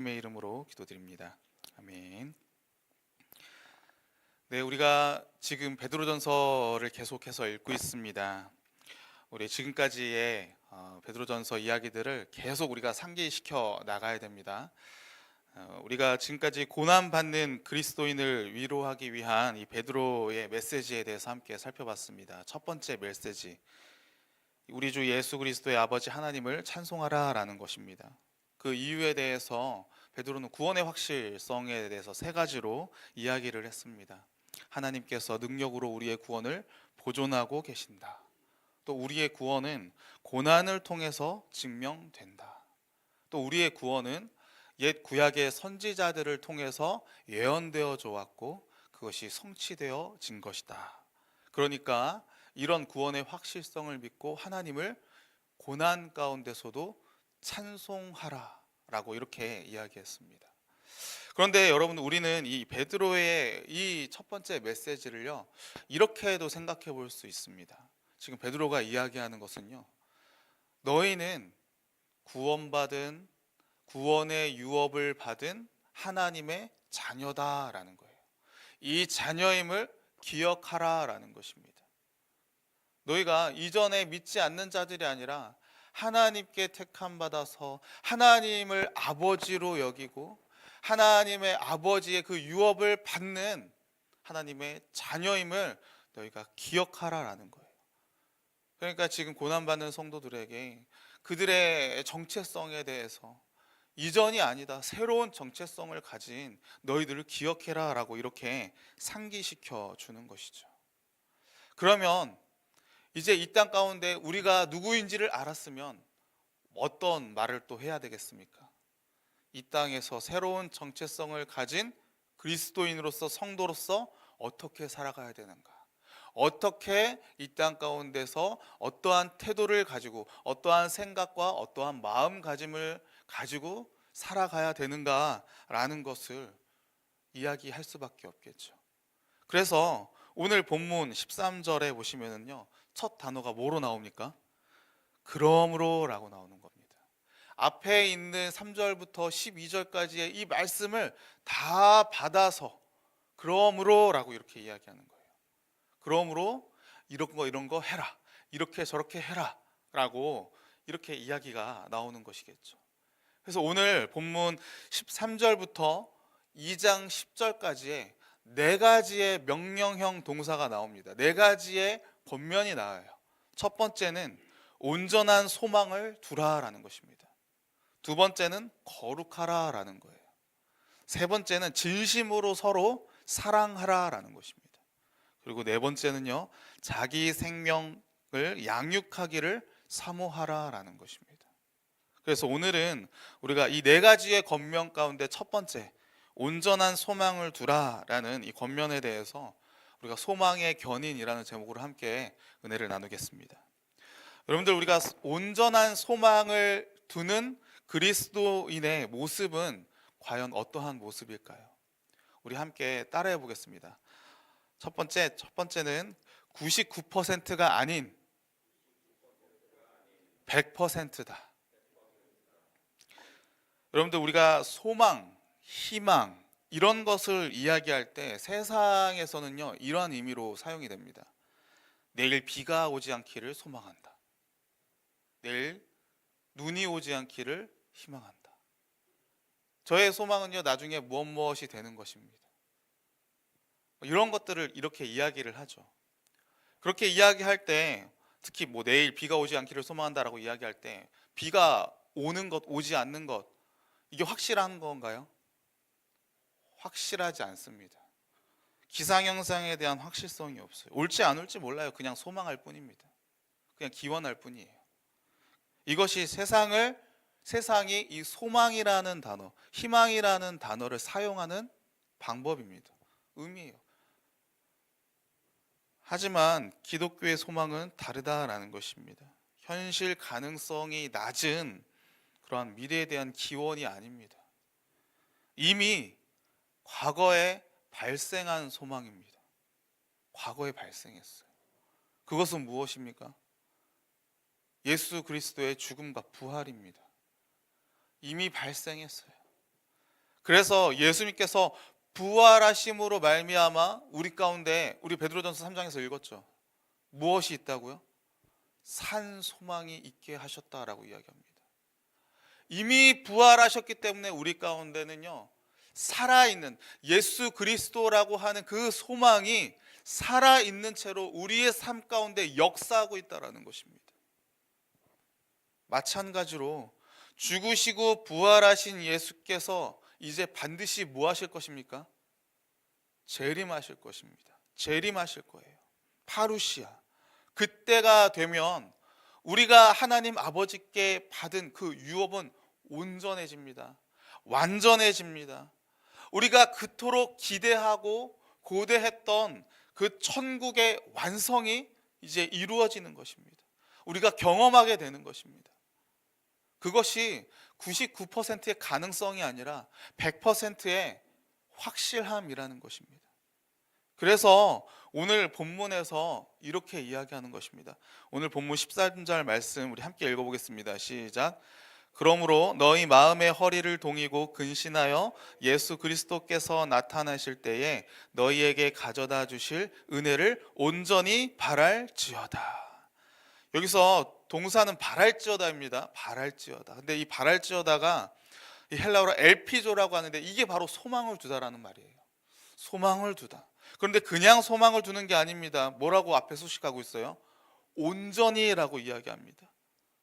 주님의 이름으로 기도드립니다. 아멘. 네, 우리가 지금 베드로전서를 계속해서 읽고 있습니다. 우리 지금까지의 베드로전서 이야기들을 계속 우리가 상기시켜 나가야 됩니다. 우리가 지금까지 고난받는 그리스도인을 위로하기 위한 이 베드로의 메시지에 대해서 함께 살펴봤습니다. 첫 번째 메시지, 우리 주 예수 그리스도의 아버지 하나님을 찬송하라라는 것입니다. 그 이유에 대해서 베드로는 구원의 확실성에 대해서 세 가지로 이야기를 했습니다. 하나님께서 능력으로 우리의 구원을 보존하고 계신다. 또 우리의 구원은 고난을 통해서 증명된다. 또 우리의 구원은 옛 구약의 선지자들을 통해서 예언되어져 왔고 그것이 성취되어진 것이다. 그러니까 이런 구원의 확실성을 믿고 하나님을 고난 가운데서도 찬송하라 라고 이렇게 이야기했습니다. 그런데 여러분, 우리는 이 베드로의 이 첫 번째 메시지를요, 이렇게도 생각해 볼 수 있습니다. 지금 베드로가 이야기하는 것은요, 너희는 구원받은, 구원의 유업을 받은 하나님의 자녀다라는 거예요. 이 자녀임을 기억하라라는 것입니다. 너희가 이전에 믿지 않는 자들이 아니라 하나님께 택함 받아서 하나님을 아버지로 여기고 하나님의 아버지의 그 유업을 받는 하나님의 자녀임을 너희가 기억하라라는 거예요. 그러니까 지금 고난받는 성도들에게 그들의 정체성에 대해서 이전이 아니다, 새로운 정체성을 가진 너희들을 기억해라 라고 이렇게 상기시켜 주는 것이죠. 그러면 이제 이 땅 가운데 우리가 누구인지를 알았으면 어떤 말을 또 해야 되겠습니까? 이 땅에서 새로운 정체성을 가진 그리스도인으로서, 성도로서 어떻게 살아가야 되는가? 어떻게 이 땅 가운데서 어떠한 태도를 가지고, 어떠한 생각과 어떠한 마음가짐을 가지고 살아가야 되는가라는 것을 이야기할 수밖에 없겠죠. 그래서 오늘 본문 13절에 보시면은요, 첫 단어가 뭐로 나옵니까? 그러므로 라고 나오는 겁니다. 앞에 있는 3절부터 12절까지의 이 말씀을 다 받아서 그러므로 라고 이렇게 이야기하는 거예요. 그러므로 이런 거 해라, 이렇게 저렇게 해라 라고 이렇게 이야기가 나오는 것이겠죠. 그래서 오늘 본문 13절부터 2장 10절까지의 네 가지의 명령형 동사가 나옵니다. 네 가지의 권면이 나와요. 첫 번째는 온전한 소망을 두라라는 것입니다. 두 번째는 거룩하라라는 거예요. 세 번째는 진심으로 서로 사랑하라라는 것입니다. 그리고 네 번째는요, 자기 생명을 양육하기를 사모하라라는 것입니다. 그래서 오늘은 우리가 이 네 가지의 권면 가운데 첫 번째, 온전한 소망을 두라라는 이 권면에 대해서 우리가 소망의 견인이라는 제목으로 함께 은혜를 나누겠습니다. 여러분들, 우리가 온전한 소망을 두는 그리스도인의 모습은 과연 어떠한 모습일까요? 우리 함께 따라해 보겠습니다. 첫 번째는 99%가 아닌 100%다. 여러분들, 우리가 소망, 희망 이런 것을 이야기할 때 세상에서는요, 이러한 의미로 사용이 됩니다. 내일 비가 오지 않기를 소망한다. 내일 눈이 오지 않기를 희망한다. 저의 소망은요, 나중에 무엇이 되는 것입니다. 이런 것들을 이렇게 이야기를 하죠. 그렇게 이야기할 때, 특히 내일 비가 오지 않기를 소망한다라고 이야기할 때 비가 오는 것, 오지 않는 것, 이게 확실한 건가요? 확실하지 않습니다. 기상현상에 대한 확실성이 없어요. 올지 안 올지 몰라요. 그냥 소망할 뿐입니다. 그냥 기원할 뿐이에요. 이것이 세상이 이 소망이라는 단어, 희망이라는 단어를 사용하는 방법입니다. 의미예요. 하지만 기독교의 소망은 다르다라는 것입니다. 현실 가능성이 낮은 그러한 미래에 대한 기원이 아닙니다. 이미 과거에 발생한 소망입니다. 과거에 발생했어요. 그것은 무엇입니까? 예수 그리스도의 죽음과 부활입니다. 이미 발생했어요. 그래서 예수님께서 부활하심으로 말미암아 우리 가운데, 우리 베드로전서 3장에서 읽었죠. 무엇이 있다고요? 산 소망이 있게 하셨다라고 이야기합니다. 이미 부활하셨기 때문에 우리 가운데는요, 살아있는 예수 그리스도라고 하는 그 소망이 살아있는 채로 우리의 삶 가운데 역사하고 있다는 것입니다. 마찬가지로 죽으시고 부활하신 예수께서 이제 반드시 뭐 하실 것입니까? 재림하실 것입니다. 재림하실 거예요. 파루시아. 그때가 되면 우리가 하나님 아버지께 받은 그 유업은 온전해집니다. 완전해집니다. 우리가 그토록 기대하고 고대했던 그 천국의 완성이 이제 이루어지는 것입니다. 우리가 경험하게 되는 것입니다. 그것이 99%의 가능성이 아니라 100%의 확실함이라는 것입니다. 그래서 오늘 본문에서 이렇게 이야기하는 것입니다. 오늘 본문 13절 말씀 우리 함께 읽어보겠습니다. 시작. 그러므로 너희 마음의 허리를 동이고 근신하여 예수 그리스도께서 나타나실 때에 너희에게 가져다 주실 은혜를 온전히 바랄지어다. 여기서 동사는 바랄지어다입니다. 바랄지어다. 근데 이 바랄지어다가 이 헬라어로 엘피조라고 하는데 이게 바로 소망을 두다라는 말이에요. 소망을 두다. 그런데 그냥 소망을 두는 게 아닙니다. 뭐라고 앞에 소식하고 있어요? 온전히라고 이야기합니다.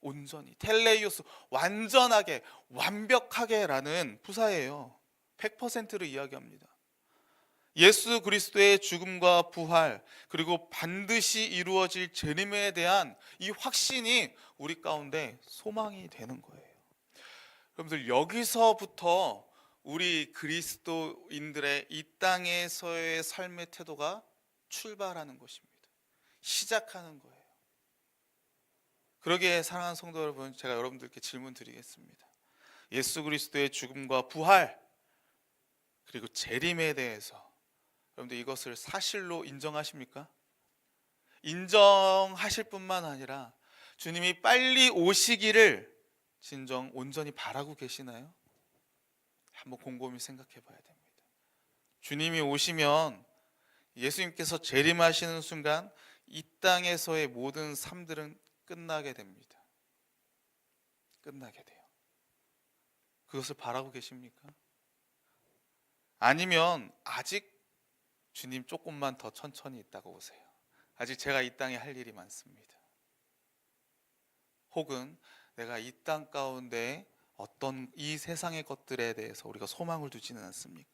온전히, 텔레이오스, 완전하게, 완벽하게라는 부사예요. 100%를 이야기합니다. 예수 그리스도의 죽음과 부활, 그리고 반드시 이루어질 재림에 대한 이 확신이 우리 가운데 소망이 되는 거예요. 여러분들, 여기서부터 우리 그리스도인들의 이 땅에서의 삶의 태도가 출발하는 것입니다. 시작하는 거예요. 그러기에 사랑하는 성도 여러분, 제가 여러분들께 질문 드리겠습니다. 예수 그리스도의 죽음과 부활, 그리고 재림에 대해서 여러분들 이것을 사실로 인정하십니까? 인정하실 뿐만 아니라 주님이 빨리 오시기를 진정 온전히 바라고 계시나요? 한번 곰곰이 생각해 봐야 됩니다. 주님이 오시면 예수님께서 재림하시는 순간 이 땅에서의 모든 삶들은 끝나게 됩니다. 끝나게 돼요. 그것을 바라고 계십니까? 아니면 아직 주님 조금만 더 천천히 있다가 오세요. 아직 제가 이 땅에 할 일이 많습니다. 혹은 내가 이 땅 가운데 어떤 이 세상의 것들에 대해서 우리가 소망을 두지는 않습니까?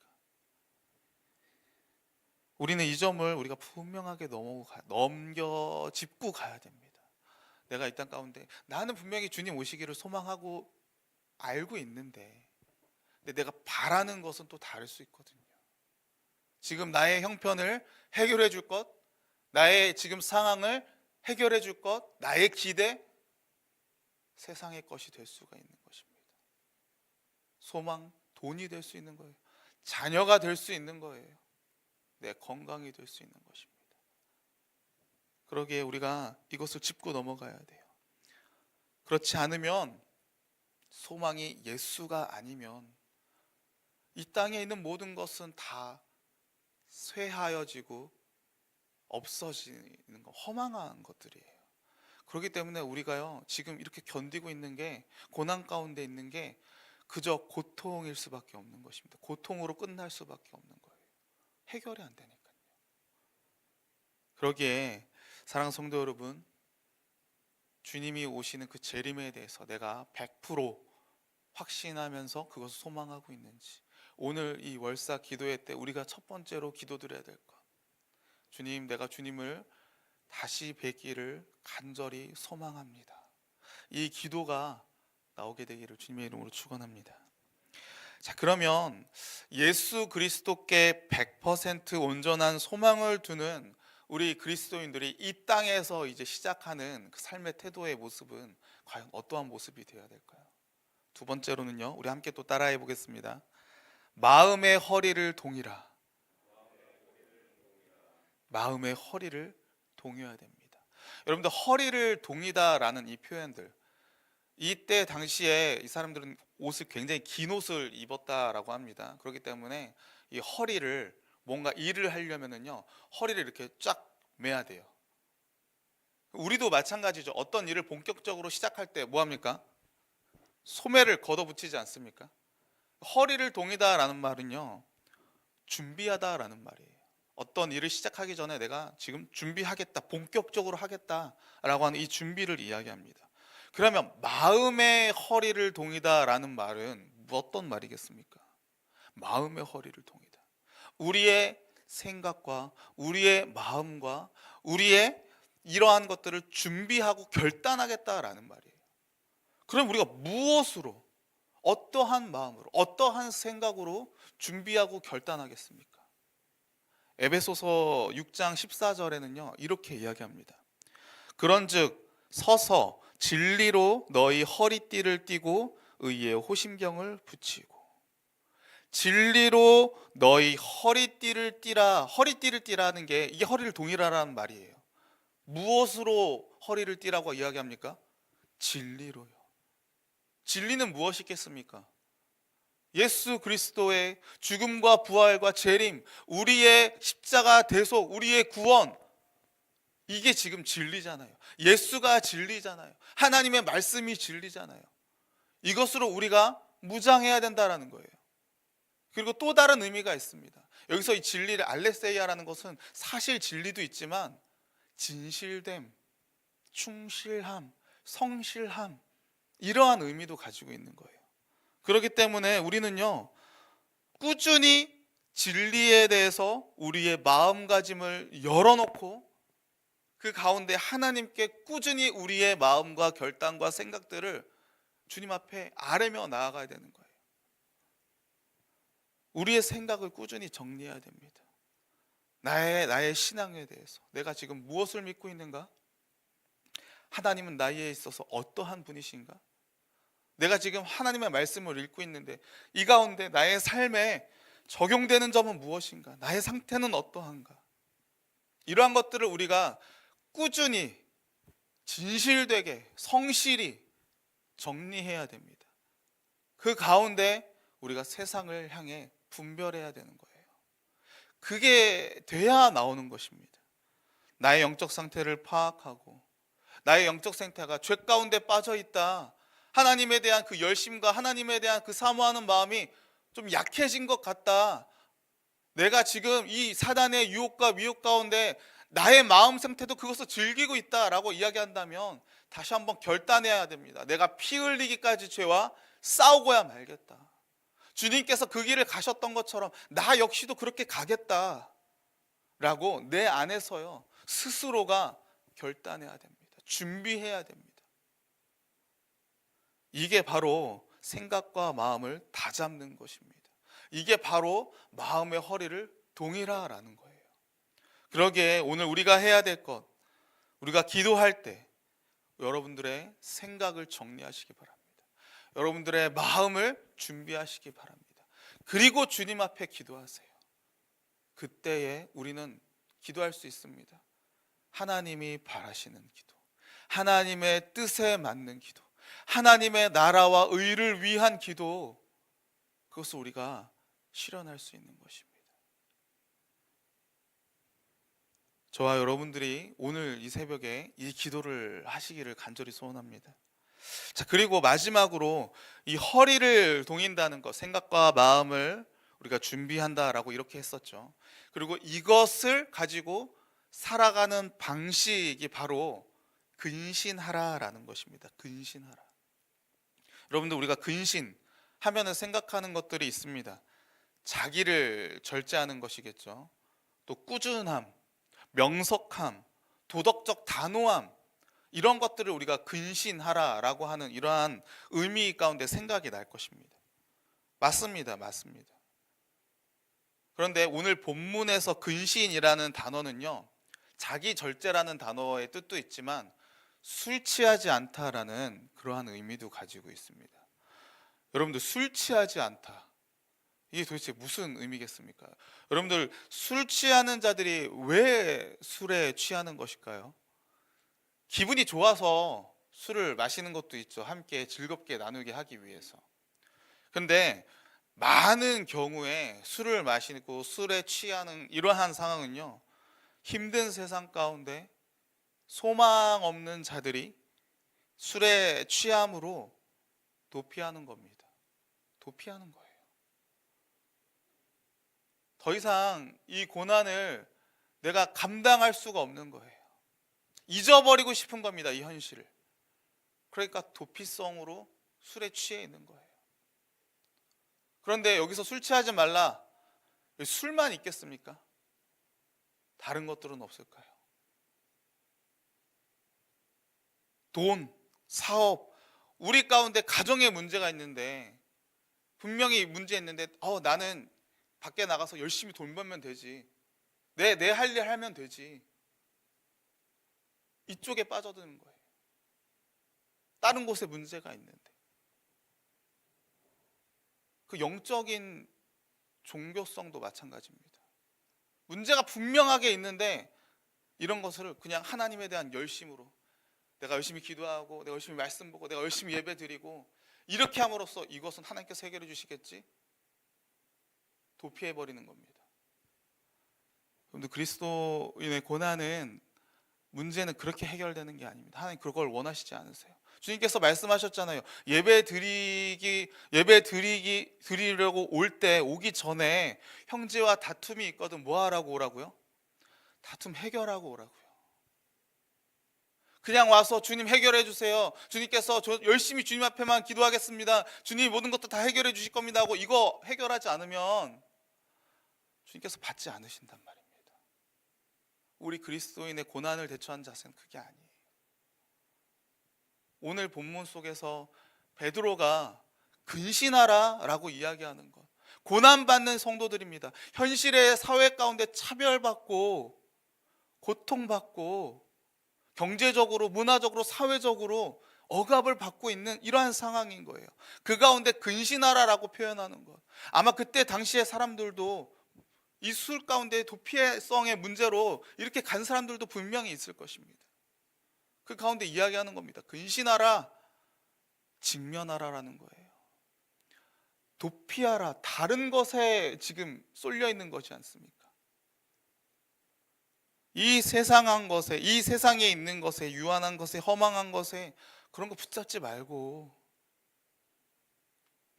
우리는 이 점을 우리가 분명하게 넘겨 짚고 가야 됩니다. 내가 이 땅 가운데 나는 분명히 주님 오시기를 소망하고 알고 있는데, 근데 내가 바라는 것은 또 다를 수 있거든요. 지금 나의 형편을 해결해 줄 것, 나의 지금 상황을 해결해 줄 것, 나의 기대, 세상의 것이 될 수가 있는 것입니다. 소망, 돈이 될 수 있는 거예요. 자녀가 될 수 있는 거예요. 내 건강이 될 수 있는 것입니다. 그러기에 우리가 이것을 짚고 넘어가야 돼요. 그렇지 않으면, 소망이 예수가 아니면 이 땅에 있는 모든 것은 다 쇠하여지고 없어지는 거, 허망한 것들이에요. 그렇기 때문에 우리가요, 지금 이렇게 견디고 있는 게, 고난 가운데 있는 게 그저 고통일 수밖에 없는 것입니다. 고통으로 끝날 수밖에 없는 거예요. 해결이 안 되니까요. 그러기에 사랑하는 성도 여러분, 주님이 오시는 그 재림에 대해서 내가 100% 확신하면서 그것을 소망하고 있는지, 오늘 이 월사 기도회 때 우리가 첫 번째로 기도드려야 될 것, 주님, 내가 주님을 다시 뵙기를 간절히 소망합니다. 이 기도가 나오게 되기를 주님의 이름으로 축원합니다. 자, 그러면 예수 그리스도께 100% 온전한 소망을 두는 우리 그리스도인들이 이 땅에서 이제 시작하는 그 삶의 태도의 모습은 과연 어떠한 모습이 되어야 될까요? 두 번째로는요, 우리 함께 또 따라해 보겠습니다. 마음의 허리를 동이라. 마음의 허리를 동여야 됩니다. 여러분들, 허리를 동이다라는 이 표현들, 이때 당시에 이 사람들은 옷을 굉장히 긴 옷을 입었다라고 합니다. 그렇기 때문에 이 허리를 뭔가 일을 하려면은요 허리를 이렇게 쫙 매야 돼요. 우리도 마찬가지죠. 어떤 일을 본격적으로 시작할 때 뭐 합니까? 소매를 걷어붙이지 않습니까? 허리를 동이다라는 말은요 준비하다라는 말이에요. 어떤 일을 시작하기 전에 내가 지금 준비하겠다, 본격적으로 하겠다라고 하는 이 준비를 이야기합니다. 그러면 마음의 허리를 동이다라는 말은 어떤 말이겠습니까? 마음의 허리를 동이다. 우리의 생각과 우리의 마음과 우리의 이러한 것들을 준비하고 결단하겠다라는 말이에요. 그럼 우리가 무엇으로, 어떠한 마음으로, 어떠한 생각으로 준비하고 결단하겠습니까? 에베소서 6장 14절에는요 이렇게 이야기합니다. 그런즉 서서 진리로 너희 허리띠를 띠고 의의 호심경을 붙이고. 진리로 너희 허리띠를 띠라. 허리띠를 띠라는 게 이게 허리를 동이라라는 말이에요. 무엇으로 허리를 띠라고 이야기합니까? 진리로요. 진리는 무엇이겠습니까? 예수 그리스도의 죽음과 부활과 재림, 우리의 십자가 대속, 우리의 구원, 이게 지금 진리잖아요. 예수가 진리잖아요. 하나님의 말씀이 진리잖아요. 이것으로 우리가 무장해야 된다라는 거예요. 그리고 또 다른 의미가 있습니다. 여기서 이 진리를 알레세이아라는 것은 사실 진리도 있지만 진실됨, 충실함, 성실함, 이러한 의미도 가지고 있는 거예요. 그렇기 때문에 우리는요 꾸준히 진리에 대해서 우리의 마음가짐을 열어놓고 그 가운데 하나님께 꾸준히 우리의 마음과 결단과 생각들을 주님 앞에 아뢰며 나아가야 되는 거예요. 우리의 생각을 꾸준히 정리해야 됩니다. 나의 신앙에 대해서 내가 지금 무엇을 믿고 있는가? 하나님은 나에 있어서 어떠한 분이신가? 내가 지금 하나님의 말씀을 읽고 있는데 이 가운데 나의 삶에 적용되는 점은 무엇인가? 나의 상태는 어떠한가? 이러한 것들을 우리가 꾸준히 진실되게 성실히 정리해야 됩니다. 그 가운데 우리가 세상을 향해 분별해야 되는 거예요. 그게 돼야 나오는 것입니다. 나의 영적 상태를 파악하고 나의 영적 상태가 죄 가운데 빠져 있다. 하나님에 대한 그 열심과 하나님에 대한 그 사모하는 마음이 좀 약해진 것 같다. 내가 지금 이 사단의 유혹과 미혹 가운데 나의 마음 상태도 그것을 즐기고 있다라고 이야기한다면 다시 한번 결단해야 됩니다. 내가 피 흘리기까지 죄와 싸우고야 말겠다. 주님께서 그 길을 가셨던 것처럼 나 역시도 그렇게 가겠다라고 내 안에서요 스스로가 결단해야 됩니다. 준비해야 됩니다. 이게 바로 생각과 마음을 다잡는 것입니다. 이게 바로 마음의 허리를 동이라라는 거예요. 그러기에 오늘 우리가 해야 될 것, 우리가 기도할 때 여러분들의 생각을 정리하시기 바랍니다. 여러분들의 마음을 준비하시기 바랍니다. 그리고 주님 앞에 기도하세요. 그때에 우리는 기도할 수 있습니다. 하나님이 바라시는 기도, 하나님의 뜻에 맞는 기도, 하나님의 나라와 의를 위한 기도, 그것을 우리가 실현할 수 있는 것입니다. 저와 여러분들이 오늘 이 새벽에 이 기도를 하시기를 간절히 소원합니다. 자, 그리고 마지막으로 이 허리를 동인다는 것, 생각과 마음을 우리가 준비한다라고 이렇게 했었죠. 그리고 이것을 가지고 살아가는 방식이 바로 근신하라라는 것입니다. 근신하라. 여러분들 우리가 근신 하면은 생각하는 것들이 있습니다. 자기를 절제하는 것이겠죠. 또 꾸준함, 명석함, 도덕적 단호함, 이런 것들을 우리가 근신하라라고 하는 이러한 의미 가운데 생각이 날 것입니다. 맞습니다. 맞습니다. 그런데 오늘 본문에서 근신이라는 단어는요, 자기 절제라는 단어의 뜻도 있지만 술 취하지 않다라는 그러한 의미도 가지고 있습니다. 여러분들 술 취하지 않다, 이게 도대체 무슨 의미겠습니까? 여러분들 술 취하는 자들이 왜 술에 취하는 것일까요? 기분이 좋아서 술을 마시는 것도 있죠. 함께 즐겁게 나누게 하기 위해서. 근데 많은 경우에 술을 마시고 술에 취하는 이러한 상황은요, 힘든 세상 가운데 소망 없는 자들이 술에 취함으로 도피하는 겁니다. 도피하는 거예요. 더 이상 이 고난을 내가 감당할 수가 없는 거예요. 잊어버리고 싶은 겁니다, 이 현실을. 그러니까 도피성으로 술에 취해 있는 거예요. 그런데 여기서 술 취하지 말라, 술만 있겠습니까? 다른 것들은 없을까요? 돈, 사업, 우리 가운데 가정에 문제가 있는데, 분명히 문제 있는데 나는 밖에 나가서 열심히 돈 벌면 되지, 내 할 일 하면 되지, 이쪽에 빠져드는 거예요. 다른 곳에 문제가 있는데. 그 영적인 종교성도 마찬가지입니다. 문제가 분명하게 있는데 이런 것을 그냥 하나님에 대한 열심으로, 내가 열심히 기도하고 내가 열심히 말씀 보고 내가 열심히 예배 드리고 이렇게 함으로써 이것은 하나님께서 해결해 주시겠지, 도피해버리는 겁니다. 그런데 그리스도인의 고난은, 문제는 그렇게 해결되는 게 아닙니다. 하나님 그걸 원하시지 않으세요. 주님께서 말씀하셨잖아요. 드리려고 오기 전에 형제와 다툼이 있거든 뭐 하라고 오라고요? 다툼 해결하고 오라고요. 그냥 와서 주님 해결해 주세요, 주님께서 저 열심히 주님 앞에만 기도하겠습니다, 주님이 모든 것도 다 해결해 주실 겁니다 하고 이거 해결하지 않으면 주님께서 받지 않으신단 말입니다. 우리 그리스도인의 고난을 대처한 자세는 그게 아니에요. 오늘 본문 속에서 베드로가 근신하라 라고 이야기하는 것, 고난받는 성도들입니다. 현실의 사회 가운데 차별받고 고통받고 경제적으로, 문화적으로, 사회적으로 억압을 받고 있는 이러한 상황인 거예요. 그 가운데 근신하라라고 표현하는 것, 아마 그때 당시의 사람들도 이 술 가운데 도피성의 문제로 이렇게 간 사람들도 분명히 있을 것입니다. 그 가운데 이야기하는 겁니다. 근신하라, 직면하라라는 거예요. 도피하라, 다른 것에 지금 쏠려 있는 것이 않습니까? 이 세상한 것에, 이 세상에 있는 것에, 유한한 것에, 허망한 것에, 그런 거 붙잡지 말고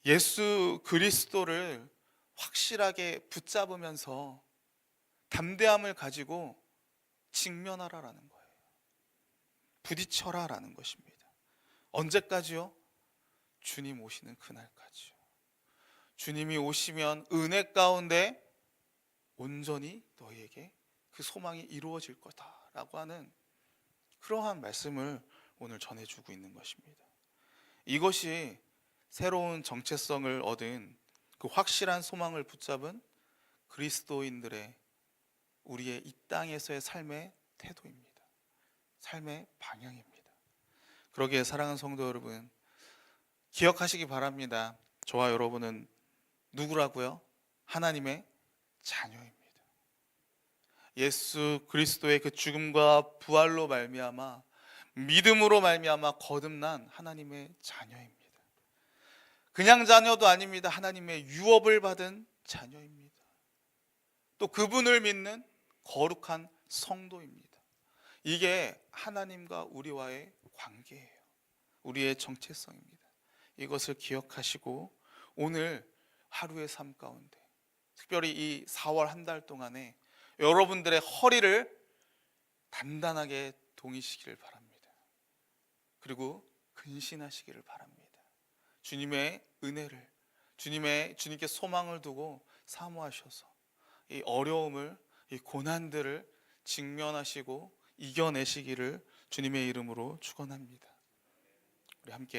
예수 그리스도를 확실하게 붙잡으면서 담대함을 가지고 직면하라라는 거예요. 부딪혀라라는 것입니다. 언제까지요? 주님 오시는 그날까지요. 주님이 오시면 은혜 가운데 온전히 너희에게 그 소망이 이루어질 거다라고 하는 그러한 말씀을 오늘 전해주고 있는 것입니다. 이것이 새로운 정체성을 얻은 그 확실한 소망을 붙잡은 그리스도인들의, 우리의 이 땅에서의 삶의 태도입니다. 삶의 방향입니다. 그러기에 사랑하는 성도 여러분, 기억하시기 바랍니다. 저와 여러분은 누구라고요? 하나님의 자녀입니다. 예수 그리스도의 그 죽음과 부활로 말미암아, 믿음으로 말미암아 거듭난 하나님의 자녀입니다. 그냥 자녀도 아닙니다. 하나님의 유업을 받은 자녀입니다. 또 그분을 믿는 거룩한 성도입니다. 이게 하나님과 우리와의 관계예요. 우리의 정체성입니다. 이것을 기억하시고 오늘 하루의 삶 가운데, 특별히 이 4월 한 달 동안에 여러분들의 허리를 단단하게 동이시기를 바랍니다. 그리고 근신하시기를 바랍니다. 주님의 은혜를, 주님께 소망을 두고 사모하셔서 이 어려움을, 이 고난들을 직면하시고 이겨내시기를 주님의 이름으로 축원합니다. 우리 함께